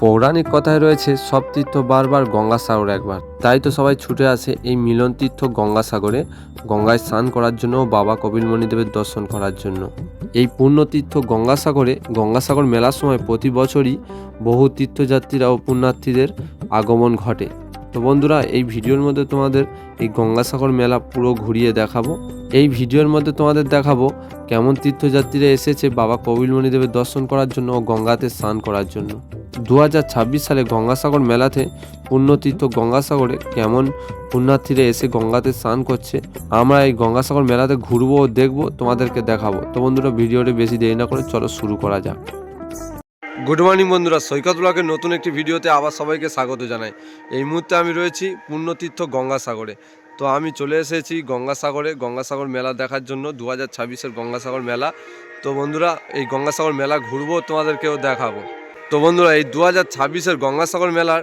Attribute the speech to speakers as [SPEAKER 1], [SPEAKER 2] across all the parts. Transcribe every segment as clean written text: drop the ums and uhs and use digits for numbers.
[SPEAKER 1] পৌরাণিক কথায় রয়েছে সব তীর্থ বারবার গঙ্গাসাগর একবার। তাই তো সবাই ছুটে আসে এই মিলন তীর্থ গঙ্গাসাগরে গঙ্গায় স্নান করার জন্য ও বাবা কপিলমুনিদেবের দর্শন করার জন্য। এই পুণ্যতীর্থ গঙ্গাসাগর মেলার সময় প্রতি বছরই বহু তীর্থযাত্রীরা ও পুণ্যার্থীদের আগমন ঘটে। তো বন্ধুরা, এই ভিডিওর মধ্যে তোমাদের এই গঙ্গাসাগর মেলা পুরো ঘুরিয়ে দেখাবো। এই ভিডিওর মধ্যে তোমাদের দেখাবো কেমন তীর্থযাত্রীরা এসেছে বাবা কপিলমুনিদেবের দর্শন করার জন্য ও গঙ্গাতে স্নান করার জন্য। 2026 সালে গঙ্গাসাগর মেলাতে পুণ্যতীর্থ গঙ্গাসাগরে কেমন পুণ্যার্থীরা এসে গঙ্গাতে স্নান করছে, আমরা এই গঙ্গাসাগর মেলাতে ঘুরবো ও দেখবো, তোমাদেরকে দেখাবো। তো বন্ধুরা, ভিডিওটি বেশি দেরি না করে চলো শুরু করা যাক। গুড মর্নিং বন্ধুরা, সৈকত ব্লগের নতুন একটি ভিডিওতে আবার সবাইকে স্বাগত জানাই। এই মুহূর্তে আমি রয়েছি পুণ্যতীর্থ গঙ্গাসাগরে। তো আমি চলে এসেছি গঙ্গাসাগর মেলা দেখার জন্য, 2026-এর গঙ্গাসাগর মেলা। তো বন্ধুরা, এই গঙ্গাসাগর মেলা ঘুরবো, তোমাদেরকেও দেখাবো। তো বন্ধুরা, এই 2026-এর গঙ্গাসাগর মেলার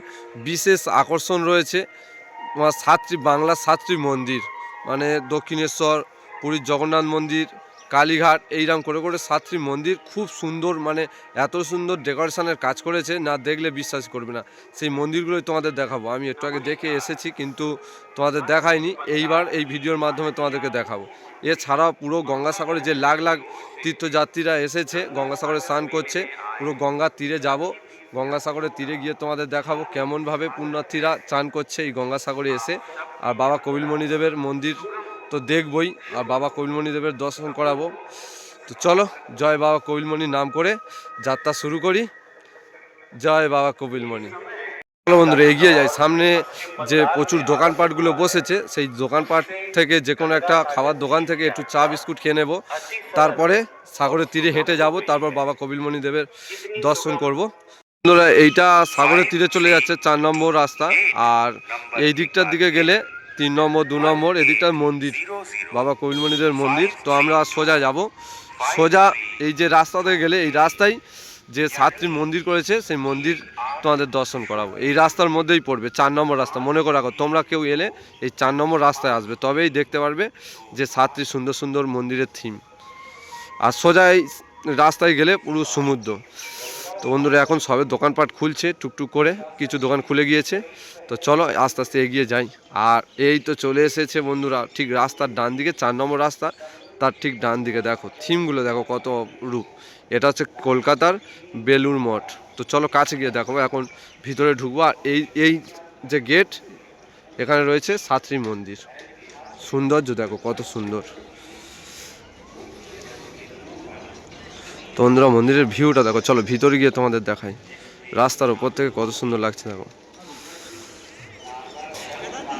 [SPEAKER 1] বিশেষ আকর্ষণ রয়েছে তোমার বাংলার 7টি মন্দির, মানে দক্ষিণেশ্বর, পুরীর জগন্নাথ মন্দির, কালীঘাট, এইরকম করে করে 7টি মন্দির। খুব সুন্দর, মানে এত সুন্দর ডেকোরেশনের কাজ করেছে, না দেখলে বিশ্বাস করবে না। সেই মন্দিরগুলোই তোমাদের দেখাবো। আমি একটু আগে দেখে এসেছি, কিন্তু তোমাদের দেখাইনি। এইবার এই ভিডিওর মাধ্যমে তোমাদেরকে দেখাবো। এছাড়াও পুরো গঙ্গাসাগরে যে লাখ লাখ তীর্থযাত্রীরা এসেছে গঙ্গাসাগরে স্নান করছে, পুরো গঙ্গার তীরে যাব। গঙ্গাসাগরের তীরে গিয়ে তোমাদের দেখাবো কেমনভাবে পুণ্যার্থীরা চান করছে এই গঙ্গাসাগরে এসে। আর বাবা কপিলমুনিদেবের মন্দির তো দেখবই, আর বাবা কপিলমুনিদেবের দর্শন করাবো। তো চলো, জয় বাবা কপিলমুনির নাম করে যাত্রা শুরু করি। জয় বাবা কপিলমুনি। চলো বন্ধুরা, এগিয়ে যাই। সামনে যে প্রচুর দোকানপাটগুলো বসেছে, সেই দোকানপাট থেকে যে কোনো একটা খাবার দোকান থেকে একটু চা বিস্কুট খেয়ে নেব। তারপরে সাগরের তীরে হেঁটে যাব, তারপর বাবা কপিলমুনিদেবের দর্শন করব। বন্ধুরা, এইটা সাগরের তীরে চলে যাচ্ছে 4 নম্বর রাস্তা। আর এই দিকটার দিকে গেলে 3 নম্বর, 2 নম্বর, এদিকটার মন্দির, বাবা কপিলমুনিদেবের মন্দির। তো আমরা সোজা যাব। সোজা এই যে রাস্তাতে গেলে, এই রাস্তায় যে 7টি মন্দির করেছে, সেই মন্দির তোমাদের দর্শন করাবো। এই রাস্তার মধ্যেই পড়বে 4 নম্বর রাস্তা। মনে করে রাখো, তোমরা কেউ এলে এই 4 নম্বর রাস্তায় আসবে, তবেই দেখতে পারবে যে 7টি সুন্দর সুন্দর মন্দিরের থিম। আর সোজা এই রাস্তায় গেলে পুরো সমুদ্র। তো বন্ধুরা, এখন সবে দোকানপাট খুলছে টুকটুক করে, কিছু দোকান খুলে গিয়েছে। তো চলো আস্তে আস্তে এগিয়ে যাই। আর এই তো চলে এসেছে বন্ধুরা, ঠিক রাস্তার ডান দিকে 4 নম্বর রাস্তা, তার ঠিক ডান দিকে দেখো থিমগুলো, দেখো কত রূপ। এটা হচ্ছে কলকাতার বেলুড় মঠ। তো চলো কাছে গিয়ে দেখো, এখন ভিতরে ঢুকবো। আর এই যে গেট, এখানে রয়েছে 7টি মন্দির। সৌন্দর্য দেখো কত সুন্দর। তো বন্ধুরা, মন্দিরের ভিউটা দেখো। চলো ভিতরে গিয়ে তোমাদের দেখাই। রাস্তার উপর থেকে কত সুন্দর লাগছে দেখো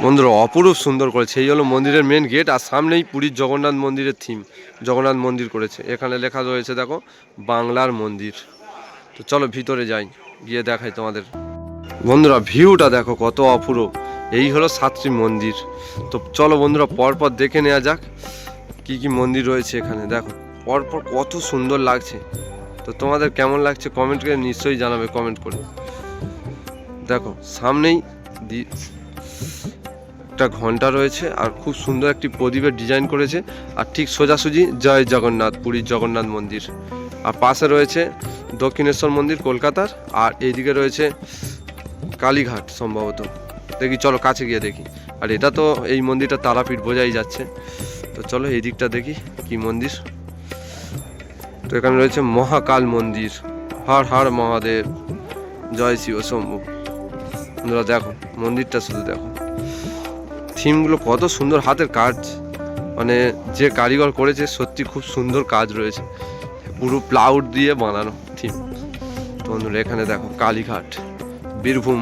[SPEAKER 1] বন্ধুরা, অপরূপ সুন্দর করেছে। এই হলো মন্দিরের মেন গেট, আর সামনেই পুরীর জগন্নাথ মন্দিরের থিম, জগন্নাথ মন্দির করেছে। এখানে লেখা রয়েছে দেখো বাংলার মন্দির। তো চলো ভিতরে যাই, গিয়ে দেখাই তোমাদের। বন্ধুরা, ভিউটা দেখো কত অপূর্ব। এই হলো 7টি মন্দির। তো চলো বন্ধুরা, পরপর দেখে নেওয়া যাক কি কি মন্দির রয়েছে এখানে। দেখো পরপর কত সুন্দর লাগছে। তো তোমাদের কেমন লাগছে কমেন্ট করে নিশ্চয়ই জানাবে, কমেন্ট করে। দেখো সামনেই একটা ঘন্টা রয়েছে, আর খুব সুন্দর একটি প্রদীপের ডিজাইন করেছে। আর ঠিক সোজাসুজি জয় জগন্নাথ, পুরীর জগন্নাথ মন্দির। আর পাশে রয়েছে দক্ষিণেশ্বর মন্দির কলকাতার, আর এইদিকে রয়েছে কালীঘাট সম্ভবত। দেখি, চলো কাছে গিয়ে দেখি। আর এটা তো এই মন্দিরটা তারাপীঠ বোঝাই যাচ্ছে। তো চলো এই দিকটা দেখি কি মন্দির। তো এখানে রয়েছে মহাকাল মন্দির, হর হর মহাদেব, জয় শিব শম্ভু। বন্ধুরা দেখো মন্দিরটা, শুধু দেখো থিমগুলো কত সুন্দর, হাতের কাজ, মানে যে কারিগর করেছে সত্যি খুব সুন্দর কাজ রয়েছে। পুরো প্লাউড দিয়ে বানানো থিম। তো বন্ধুরা, এখানে দেখো কালীঘাট, বীরভূম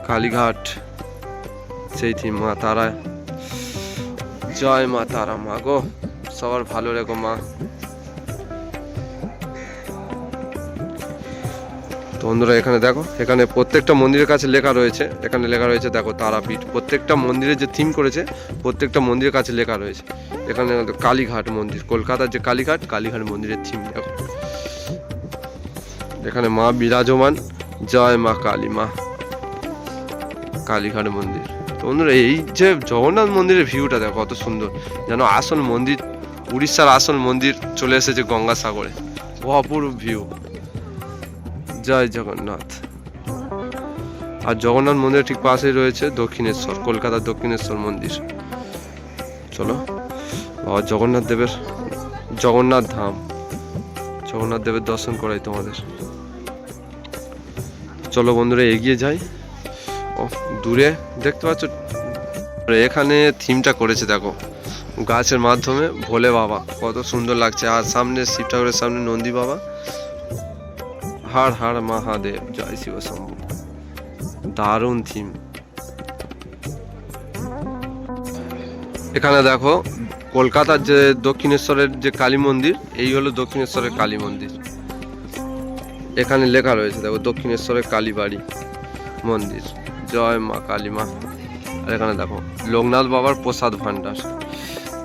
[SPEAKER 1] কালীঘাট, সেই থিম। মা তারা, জয় মা তারা। মা গো, সবার ভালো রেখো মা। তো বন্ধুরা, এখানে দেখো, এখানে প্রত্যেকটা মন্দিরের কাছে লেখা রয়েছে। এখানে লেখা রয়েছে দেখো তারাপীঠ। প্রত্যেকটা মন্দিরের যে থিম করেছে, প্রত্যেকটা মন্দিরের কাছে লেখা রয়েছে। এখানে কালীঘাট মন্দির, কলকাতার যে কালীঘাট মন্দিরের থিম দেখো। এখানে মা বিরাজমান, জয় মা কালী মা, কালীঘাট মন্দির। তো বন্ধুরা, এই যে জগন্নাথ মন্দিরের ভিউটা দেখো কত সুন্দর, যেন আসল মন্দির, উড়িষ্যার আসল মন্দির চলে এসেছে গঙ্গাসাগরে। অপূর্ব ভিউ। জয় জগন্নাথ। আর জগন্নাথ মন্দিরের ঠিক পাশেই রয়েছে দক্ষিণেশ্বর, কলকাতার দক্ষিণেশ্বর মন্দির। চলো বাবা জগন্নাথ দেবের, জগন্নাথ ধাম, জগন্নাথ দেবের দর্শন করাই তোমাদের। চলো বন্ধুরা এগিয়ে যাই। ও দূরে দেখতে পাচ্ছ, এখানে থিমটা করেছে দেখো গাছের মাধ্যমে ভোলে বাবা, কত সুন্দর লাগছে। আর সামনে শিব ঠাকুরের সামনে নন্দী বাবা। হর হর মহাদেব, জয় শিব শম্ভু। দারুণ থিম। এখানে দেখো কলকাতার যে দক্ষিণেশ্বরের যে কালী মন্দির, এই হলো দক্ষিণেশ্বরের কালী মন্দির। এখানে লেখা রয়েছে দেখো দক্ষিণেশ্বরের কালী বাড়ি মন্দির, জয় মা কালী মা। আর এখানে দেখো লোকনাথ বাবার প্রসাদ ভান্ডার।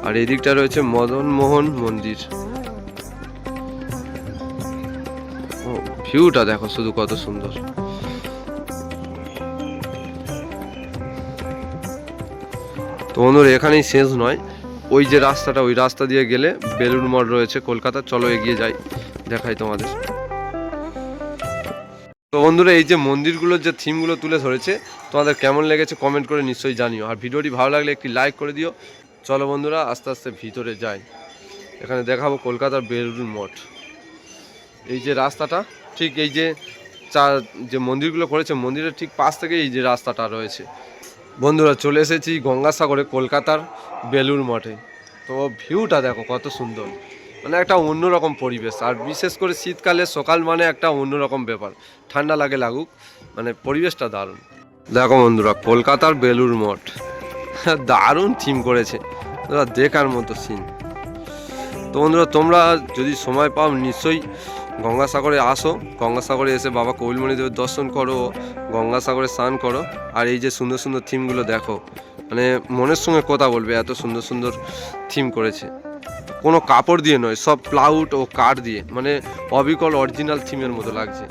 [SPEAKER 1] আর এই দিকটা রয়েছে মদন মোহন মন্দির। ও ভিউটা দেখো শুধু কত সুন্দর। তো বন্ধুরা এখানেই শেষ নয়, ওই যে রাস্তাটা, ওই রাস্তা দিয়ে গেলে বেলুড় মঠ রয়েছে কলকাতা। চলো এগিয়ে যাই, দেখাই তোমাদের। তো বন্ধুরা এই যে মন্দিরগুলোর যে থিমগুলো তুলে ধরেছে, তোমাদের কেমন লেগেছে কমেন্ট করে নিশ্চয়ই জানিও। আর ভিডিওটি ভালো লাগলে একটি লাইক করে দিও। চলো বন্ধুরা আস্তে আস্তে ভিতরে যাই। এখানে দেখাবো কলকাতার বেলুড় মঠ। এই যে রাস্তাটা, ঠিক এই যে যে মন্দিরগুলো করেছে মন্দিরের ঠিক পাশ থেকে এই যে রাস্তাটা রয়েছে। বন্ধুরা চলে এসেছি গঙ্গাসাগরে, কলকাতার বেলুড় মঠে। তো ভিউটা দেখো কত সুন্দর, মানে একটা অন্যরকম পরিবেশ। আর বিশেষ করে শীতকালে সকাল মানে একটা অন্যরকম ব্যাপার, ঠান্ডা লাগে লাগুক, মানে পরিবেশটা দারুণ। দেখো বন্ধুরা কলকাতার বেলুড় মঠ, দারুণ থিম করেছে, দেখার মতো সিন। তো বন্ধুরা তোমরা যদি সময় পাও নিশ্চয়ই গঙ্গাসাগরে আসো। গঙ্গাসাগরে এসে বাবা কপিলমুনি দেবের দর্শন করো, গঙ্গাসাগরে স্নান করো। আর এই যে সুন্দর সুন্দর থিমগুলো দেখো, মানে মনের সঙ্গে কথা বলবে, এত সুন্দর সুন্দর থিম করেছে। কোনো কাপড় দিয়ে নয়, সব প্লাউড ও কাঠ দিয়ে, মানে অবিকল অরিজিনাল থিমের মতো লাগছে।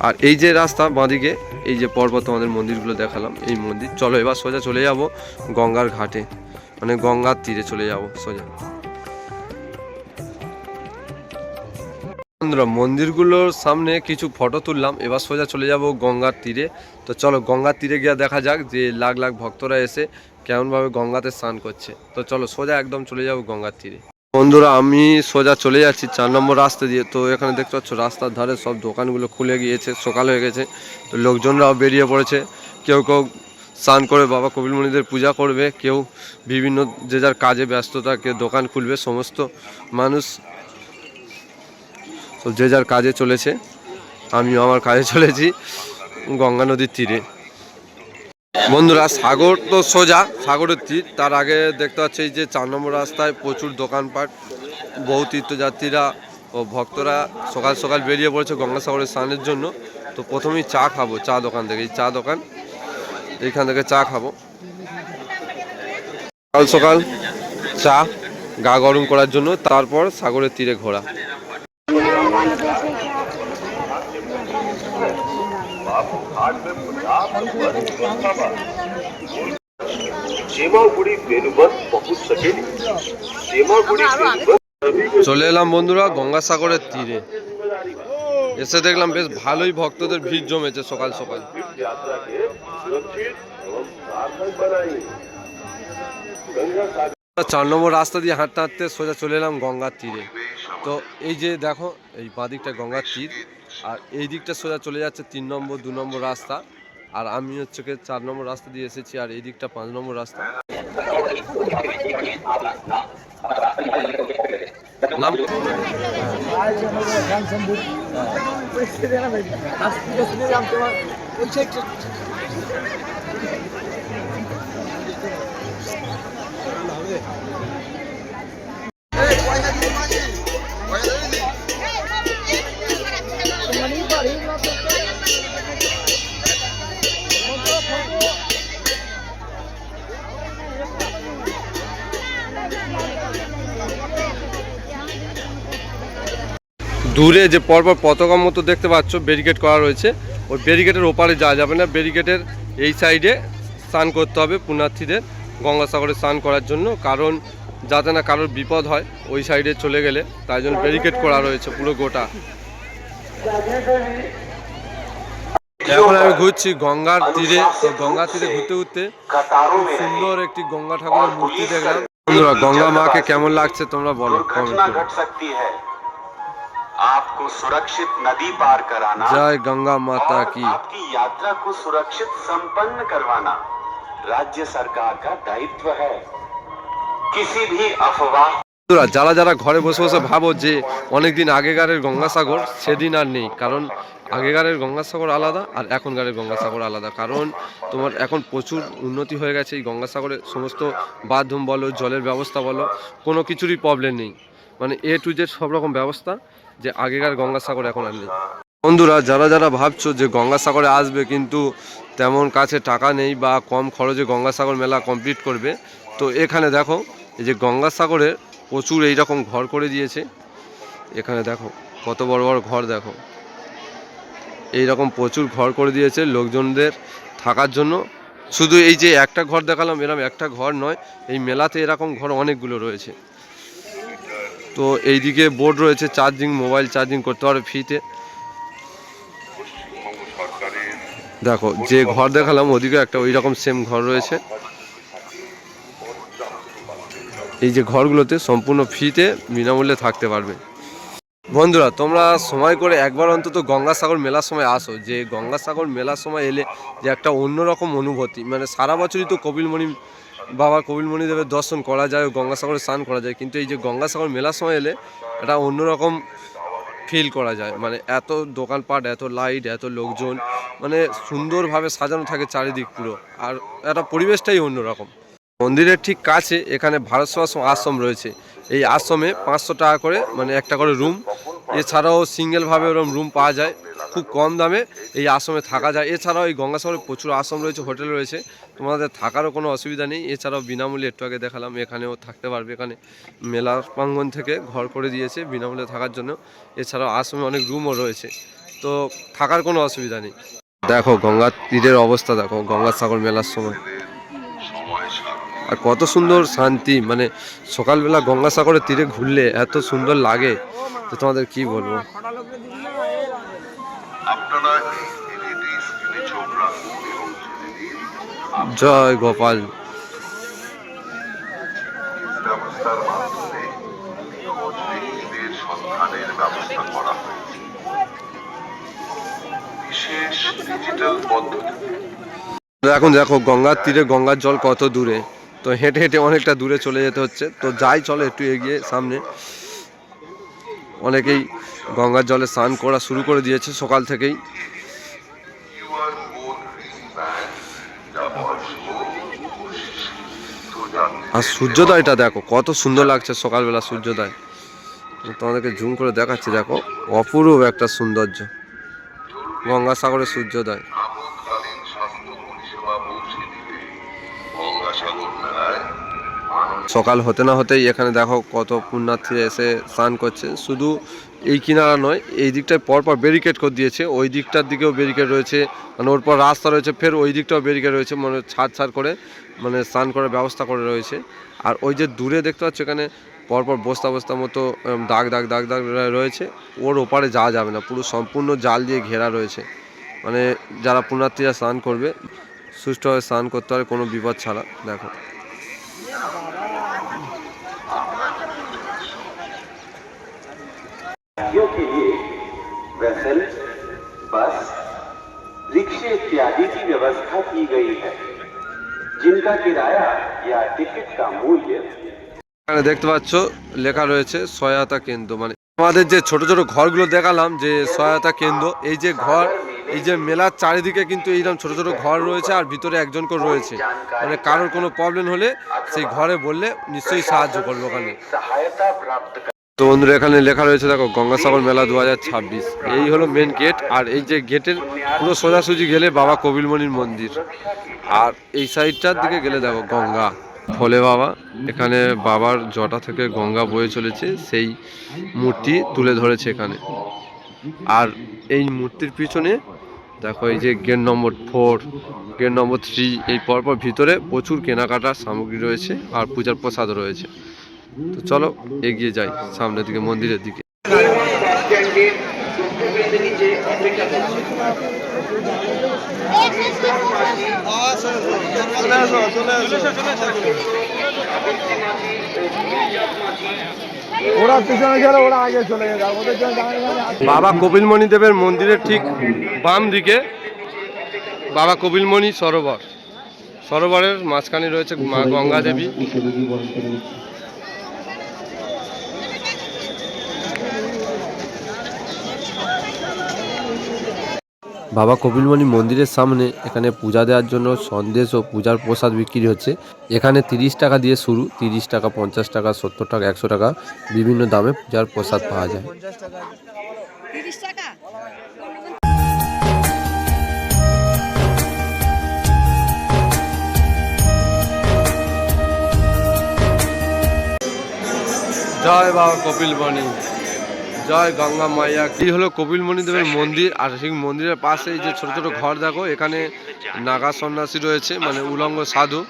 [SPEAKER 1] আর এই যে রাস্তা বাঁদিকে, এই যে পর্বত তোমাদের মন্দিরগুলো দেখালাম, এই মন্দির। চলো এবার সোজা চলে যাব গঙ্গার ঘাটে, মানে গঙ্গার তীরে চলে যাব সোজা। বন্ধুরা মন্দিরগুলোর সামনে কিছু ফটো তুললাম, এবার সোজা চলে যাব গঙ্গার তীরে। তো চলো গঙ্গার তীরে গিয়ে দেখা যাক যে লাখ লাখ ভক্তরা এসে কেমনভাবে গঙ্গাতে স্নান করছে। তো চলো সোজা একদম চলে যাব গঙ্গার তীরে। বন্ধুরা আমি সোজা চলে যাচ্ছি 4 নম্বর রাস্তা দিয়ে। তো এখানে দেখতে পাচ্ছ রাস্তার ধারে সব দোকানগুলো খুলে গিয়েছে, সকাল হয়ে গেছে। তো লোকজনরাও বেরিয়ে পড়েছে, কেউ কেউ স্নান করে বাবা কপিলমুনিদের পূজা করবে, কেউ বিভিন্ন যে যার কাজে ব্যস্ততা, কেউ দোকান খুলবে। সমস্ত মানুষ তো যে যার কাজে চলেছে, আমিও আমার কাজে চলেছি গঙ্গা নদীর তীরে। বন্ধুরা সাগর তো সোজা, সাগরের তীর। তার আগে দেখতে পাচ্ছি এই যে 4 নম্বর রাস্তায় প্রচুর দোকানপাট, বহু তীর্থযাত্রীরা ও ভক্তরা সকাল সকাল বেরিয়ে পড়েছে গঙ্গাসাগরের স্নানের জন্য। তো প্রথমেই চা খাবো, চা দোকান থেকে, এই চা দোকান, এইখান থেকে চা খাবো। সকাল সকাল চা গা গরম করার জন্য, তারপর সাগরের তীরে ঘোরা। চলে এলাম বন্ধুরা গঙ্গাসাগরের তীরে। এসে দেখলাম বেশ ভালোই ভক্তদের ভিড় জমেছে সকাল সকাল। 4 নম্বর রাস্তা দিয়ে হাঁটতে হাঁটতে সোজা চলে এলাম গঙ্গার তীরে। তো এই যে দেখো এই বাঁদিকটা গঙ্গার তীর, আর এই দিকটা সোজা চলে যাচ্ছে 3 নম্বর 2 নম্বর রাস্তা। আর আমি হচ্ছে 4 নম্বর রাস্তা দিয়ে এসেছি, আর এই দিকটা 5 নম্বর রাস্তা। দূরে যে পরপর পতাকার মতো দেখতে পাচ্ছ ব্যারিকেড করা রয়েছে, ওই ব্যারিকেডের ওপারে যাওয়া যাবে না। ব্যারিকেডের এই সাইডে স্নান করতে হবে পুণ্যার্থীদের গঙ্গাসাগরে স্নান করার জন্য, কারণ যাতে না কারোর বিপদ হয় ওই সাইডে চলে গেলে, তাই জন্য ব্যারিকেড করা রয়েছে পুরো গোটা। এখন আমি ঘুরছি গঙ্গার তীরে। তো গঙ্গার তীরে ঘুরতে ঘুরতে খুব সুন্দর একটি গঙ্গা ঠাকুরের মূর্তি দেখলাম। বন্ধুরা, গঙ্গা মাকে কেমন লাগছে তোমরা বলো কমেন্ট করে।
[SPEAKER 2] आपको सुरक्षित नदी पार कराना,
[SPEAKER 1] जय गंगा माता
[SPEAKER 2] और
[SPEAKER 1] की।
[SPEAKER 2] आपकी यात्रा को सुरक्षित संपन्न करवाना राज्य सरकार का दायित्व है। किसी भी अफवाह।
[SPEAKER 1] বন্ধুরা, যারা যারা ঘরে বসে বসে ভাবো যে অনেকদিন আগেকারের গঙ্গাসাগর, সেদিন আর নেই। কারণ আগেকারের গঙ্গাসাগর আলাদা আর এখনকারের গঙ্গাসাগর আলাদা। কারণ তোমার এখন প্রচুর উন্নতি হয়ে গেছে। এই গঙ্গাসাগরে সমস্ত বাথরুম বলো, জলের ব্যবস্থা বলো, কোনো কিছুরই প্রবলেম নেই। মানে এ টু জেড সব রকম ব্যবস্থা, যে আগেকার গঙ্গাসাগর এখন আর নেই। বন্ধুরা, যারা যারা ভাবছো যে গঙ্গাসাগরে আসবে কিন্তু তেমন কাছে টাকা নেই বা কম খরচে গঙ্গাসাগর মেলা কমপ্লিট করবে, তো এখানে দেখো এই যে গঙ্গাসাগরে প্রচুর এইরকম ঘর করে দিয়েছে। এখানে দেখো কত বড় বড় ঘর, দেখো এইরকম প্রচুর ঘর করে দিয়েছে লোকজনদের থাকার জন্য। শুধু এই যে একটা ঘর দেখালাম, এরকম একটা ঘর নয়, এই মেলাতে এরকম ঘর অনেকগুলো রয়েছে। তো এইদিকে বোর্ড রয়েছে, চার্জিং, মোবাইল চার্জিং করতে পারবে ফ্রিতে। দেখো যে ঘর দেখালাম ওদিকে একটা ওই রকম সেম ঘর রয়েছে। এই যে ঘরগুলোতে সম্পূর্ণ ফ্রিতে বিনামূল্যে থাকতে পারবে। বন্ধুরা, তোমরা সময় করে একবার অন্তত গঙ্গাসাগর মেলার সময় আসো। যে গঙ্গাসাগর মেলার সময় এলে যে একটা অন্যরকম অনুভূতি, মানে সারা বছরই তো কপিলমুনি বাবা কপিলমুনি দেবের দর্শন করা যায়, গঙ্গাসাগরে স্নান করা যায়, কিন্তু এই যে গঙ্গাসাগর মেলার সময় এলে একটা অন্যরকম ফিল করা যায়। মানে এত দোকানপাট, এত লাইট, এত লোকজন, মানে সুন্দরভাবে সাজানো থাকে চারিদিক পুরো, আর একটা পরিবেশটাই অন্যরকম। মন্দিরের ঠিক কাছে এখানে ভারত সেবাশ্রম আশ্রম রয়েছে। এই আশ্রমে 500 টাকা করে, মানে একটা করে রুম। এছাড়াও সিঙ্গেলভাবে ওরকম রুম পাওয়া যায়, খুব কম দামে এই আশ্রমে থাকা যায়। এছাড়াও এই গঙ্গাসাগরে প্রচুর আশ্রম রয়েছে, হোটেল রয়েছে, তোমাদের থাকারও কোনো অসুবিধা নেই। এছাড়াও বিনামূল্যে, একটু আগে দেখালাম, এখানেও থাকতে পারবে। এখানে মেলার প্রাঙ্গণ থেকে ঘর করে দিয়েছে বিনামূল্যে থাকার জন্য। এছাড়াও আশ্রমে অনেক রুমও রয়েছে, তো থাকার কোনো অসুবিধা নেই। দেখো গঙ্গার তীরের অবস্থা, দেখো গঙ্গাসাগর মেলার সময় আর কত সুন্দর শান্তি। মানে সকালবেলা গঙ্গাসাগরের তীরে ঘুরলে এত সুন্দর লাগে, তো তোমাদের কি বলবো। জয় গোপাল। এখন দেখো গঙ্গার তীরে গঙ্গার জল কত দূরে, তো হেঁটে হেঁটে অনেকটা দূরে চলে যেতে হচ্ছে। তো যাই, চলো একটু এগিয়ে সামনে। অনেকেই গঙ্গার জলে স্নান করা শুরু করে দিয়েছে সকাল থেকেই। আর সূর্যোদয়টা দেখো কত সুন্দর লাগছে সকালবেলা সূর্যোদয়। তোমাদেরকে জুম করে দেখাচ্ছি, দেখো অপূর্ব একটা সৌন্দর্য গঙ্গাসাগরের সূর্যোদয়। সকাল হতে না হতেই এখানে দেখো কত পুণ্যার্থী এসে স্নান করছে। শুধু এই কিনারা নয়, এই দিকটায় পরপর ব্যারিকেড করে দিয়েছে, ওই দিকটার দিকেও ব্যারিকেড রয়েছে, মানে ওর পর রাস্তা রয়েছে, ফের ওই দিকটাও ব্যারিকেড রয়েছে, মানে ছাড় করে মানে স্নান করার ব্যবস্থা করে রয়েছে। আর ওই যে দূরে দেখতে পাচ্ছ এখানে পরপর বস্তা বস্তা মতো দাগ দাগ দাগ দাগ রয়েছে, ওর ওপারে যাওয়া যাবে না, পুরো সম্পূর্ণ জাল দিয়ে ঘেরা রয়েছে। মানে যারা পুণ্যার্থীরা স্নান করবে সুষ্ঠুভাবে স্নান করতে হবে কোনো বিপদ ছাড়া। দেখো
[SPEAKER 2] के लिए वेसल, बस, रिक्शे इत्यादि की व्यवस्था की गई है, जिनका किराया या टिकट का मूल्य।
[SPEAKER 1] এখানে দেখতে পাচ্ছ লেখা রয়েছে সহায়তা কেন্দ্র। মানে আমাদের যে ছোট ছোট ঘরগুলো দেখালাম যে সহায়তা কেন্দ্র, এই যে ঘর, এই যে মেলার চারিদিকে কিন্তু এইরকম ছোট ছোট ঘর রয়েছে, আর ভিতরে একজন করে রয়েছে। মানে কারোর কোনো প্রবলেম হলে সেই ঘরে বললে নিশ্চয়ই সাহায্য করবে ওখানে। তো বন্ধুরা, এখানে লেখা রয়েছে দেখো গঙ্গাসাগর মেলা 2026। এই হলো মেন গেট, আর এই যে গেটের পুরো সোজাসুজি গেলে বাবা কপিলমুনির মন্দির, আর এই সাইডটার দিকে গেলে দেখো গঙ্গা ভোলে বাবা। এখানে বাবার জটা থেকে গঙ্গা বয়ে চলেছে, সেই মূর্তি তুলে ধরেছে এখানে। আর এই মূর্তির পিছনে দেখো এই যে গেট নম্বর 4, গেট নম্বর 3, এই পরপর ভিতরে প্রচুর কেনাকাটার সামগ্রী রয়েছে আর পূজার প্রসাদও রয়েছে। তো চলো এগিয়ে যাই সামনের দিকে, মন্দিরের দিকে।
[SPEAKER 3] ওরা পিছনে গেলে ওরা আগে চলে গেছে, আর ওদের জন্য দাঁড়িয়ে
[SPEAKER 1] বাবা কপিলমণি দেবের মন্দিরের ঠিক বাম দিকে বাবা কপিলমণি সরোবর, সরোবরের মাঝখানে রয়েছে মা গঙ্গা দেবী। বাবা কপিলমণি মন্দিরের সামনে এখানে পূজা দেওয়ার জন্য সন্দেশ ও পূজার প্রসাদ বিক্রি হচ্ছে। এখানে 30 টাকা দিয়ে শুরু, 30 টাকা, 50 টাকা, 70 টাকা, 100 টাকা বিভিন্ন দামে পূজার প্রসাদ পাওয়া যায়।
[SPEAKER 4] 30 টাকা।
[SPEAKER 1] জয় বাবা কপিলমণি, জয় গঙ্গা মাইয়া। কি হলো কপিলমণি দেবের মন্দির, আর সেই মন্দিরের পাশে এই যে ছোট ছোট ঘর দেখো, এখানে নাগা সন্ন্যাসী রয়েছে, মানে উলঙ্গ সাধু।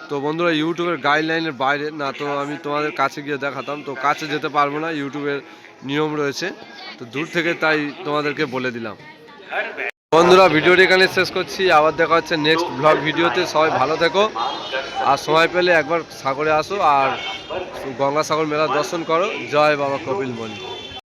[SPEAKER 1] তো বন্ধুরা ইউটিউবের গাইডলাইনের বাইরে না, তো আমি তোমাদের কাছে গিয়ে দেখাতাম, তো কাছে যেতে পারবো না, ইউটিউবের নিয়ম রয়েছে, তো দূর থেকে তাই তোমাদেরকে বলে দিলাম। বন্ধুরা ভিডিওটি এখানে শেষ করছি, আবার দেখা হচ্ছে নেক্সট ব্লগ ভিডিওতে। সবাই ভালো থেকো, আর সময় পেলে একবার সাগরে আসো আর গঙ্গাসাগর মেলা দর্শন করো। জয় বাবা কপিলমণি।